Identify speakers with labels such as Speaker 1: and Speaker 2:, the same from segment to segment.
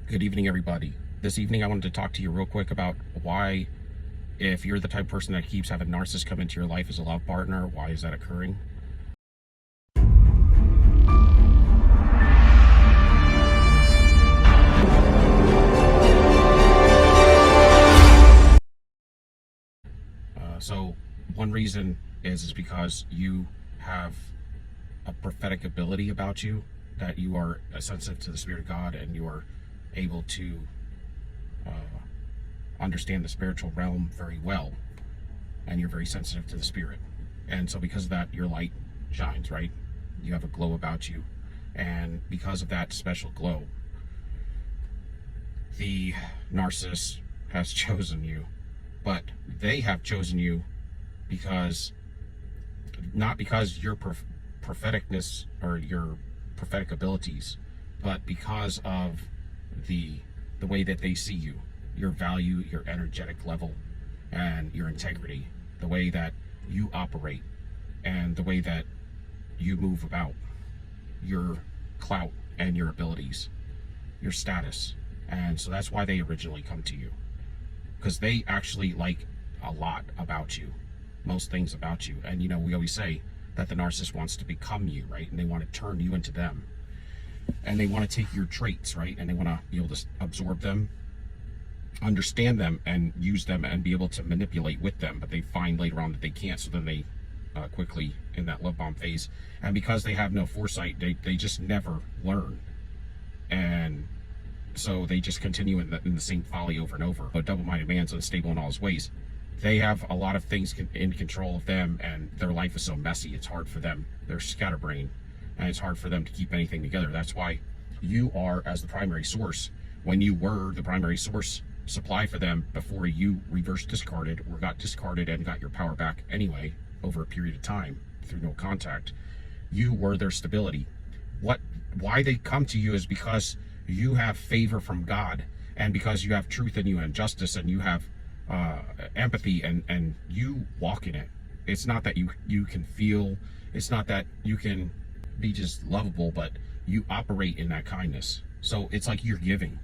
Speaker 1: Good evening, everybody. This evening, I wanted to talk to you real quick about why, if you're the type of person that keeps having narcissists come into your life as a love partner, why is that occurring? So one reason is because you have a prophetic ability about you, that you are sensitive to the Spirit of God and you are able to understand the spiritual realm very well, and you're very sensitive to the Spirit. And so because of that, your light shines, right? You have a glow about you. And because of that special glow, the narcissist has chosen you. But they have chosen you because, not because your propheticness or your prophetic abilities, but because of the way that they see you, your value, your energetic level, and your integrity, the way that you operate, and the way that you move about, your clout and your abilities, your status. And so that's why they originally come to you, because they actually like a lot about you, most things about you. And you know, we always say that the narcissist wants to become you, right? And they want to turn you into them, and they want to take your traits, right? And they want to be able to absorb them, understand them, and use them and be able to manipulate with them. But they find later on that they can't, so then they quickly in that love bomb phase. And because they have no foresight, they just never learn, and so they just continue in the same folly over and over. A double-minded man's unstable in all his ways. They have a lot of things in control of them, and their life is so messy, it's hard for them. They're scatterbrained, and it's hard for them to keep anything together. That's why you are, as the primary source, when you were the primary source supply for them before you reverse discarded or got discarded and got your power back anyway over a period of time through no contact, you were their stability. Why they come to you is because you have favor from God, and because you have truth in you and justice, and you have empathy, and you walk in it. It's not that you can feel, it's not that you can be just lovable, but you operate in that kindness. So it's like you're giving,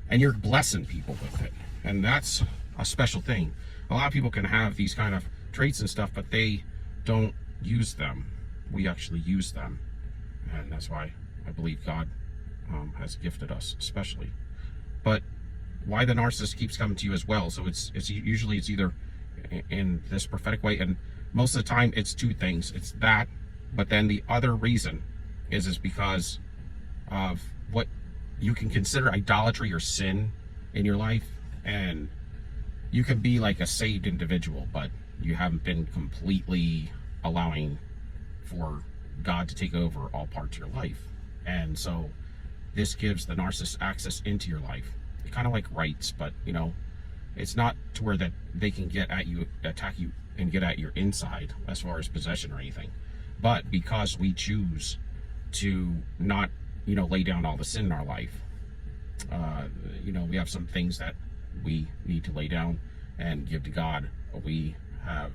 Speaker 1: and you're blessing people with it. And that's a special thing. A lot of people can have these kind of traits and stuff, but they don't use them. We actually use them. And that's why I believe God has gifted us especially. But why the narcissist keeps coming to you as well. So it's usually either in this prophetic way, and most of the time it's two things. It's that, but then the other reason is because of what you can consider idolatry or sin in your life. And you can be like a saved individual, but you haven't been completely allowing for God to take over all parts of your life. And so this gives the narcissist access into your life. Kind of like rights, but you know, it's not to where that they can get at you, attack you, and get at your inside as far as possession or anything. But because we choose to not, you know, lay down all the sin in our life, you know, we have some things that we need to lay down and give to God. We have,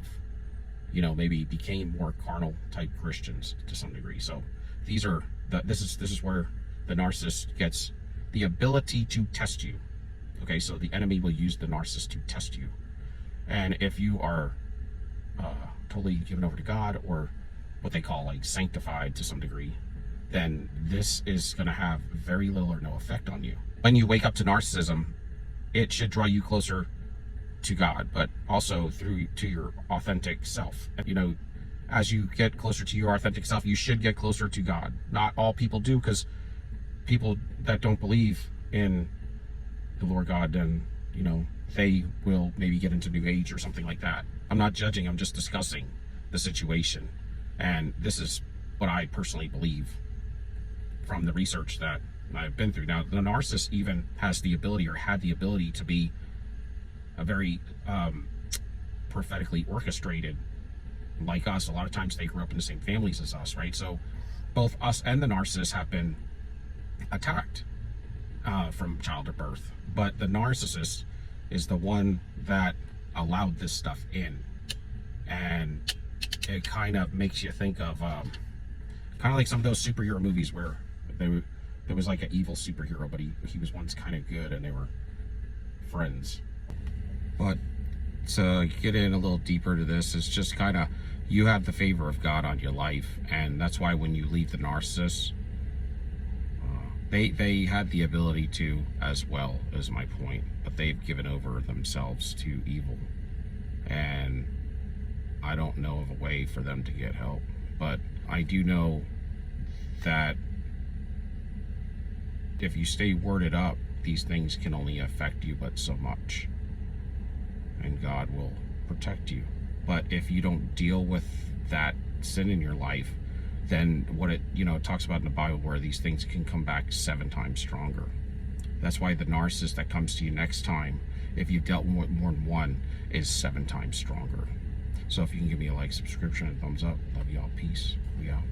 Speaker 1: you know, maybe became more carnal type Christians to some degree. So these are this is where the narcissist gets the ability to test you. Okay, so the enemy will use the narcissist to test you. And if you are totally given over to God, or what they call like sanctified to some degree, then this is going to have very little or no effect on you. When you wake up to narcissism, it should draw you closer to God, but also to your authentic self. You know, as you get closer to your authentic self, you should get closer to God. Not all people do, because people that don't believe in the Lord God, then, you know, they will maybe get into New Age or something like that. I'm not judging, I'm just discussing the situation. And this is what I personally believe from the research that I've been through. Now, the narcissist even has the ability, or had the ability, to be a very prophetically orchestrated, like us. A lot of times they grew up in the same families as us, right? So both us and the narcissist have been attacked from childhood birth, but the narcissist is the one that allowed this stuff in. And it kind of makes you think of kind of like some of those superhero movies where There was like an evil superhero, but he was once kind of good, and they were friends. But to get in a little deeper to this, it's just kind of, you have the favor of God on your life, and that's why when you leave the narcissist, they had the ability to as well, is my point, but they've given over themselves to evil, and I don't know of a way for them to get help. But I do know that if you stay worded up, these things can only affect you but so much, and God will protect you. But if you don't deal with that sin in your life, then what it talks about in the Bible, where these things can come back 7 times stronger. That's why the narcissist that comes to you next time, if you've dealt with more than one, is 7 times stronger. So if you can give me a like, subscription, and thumbs up, love y'all, peace, we out.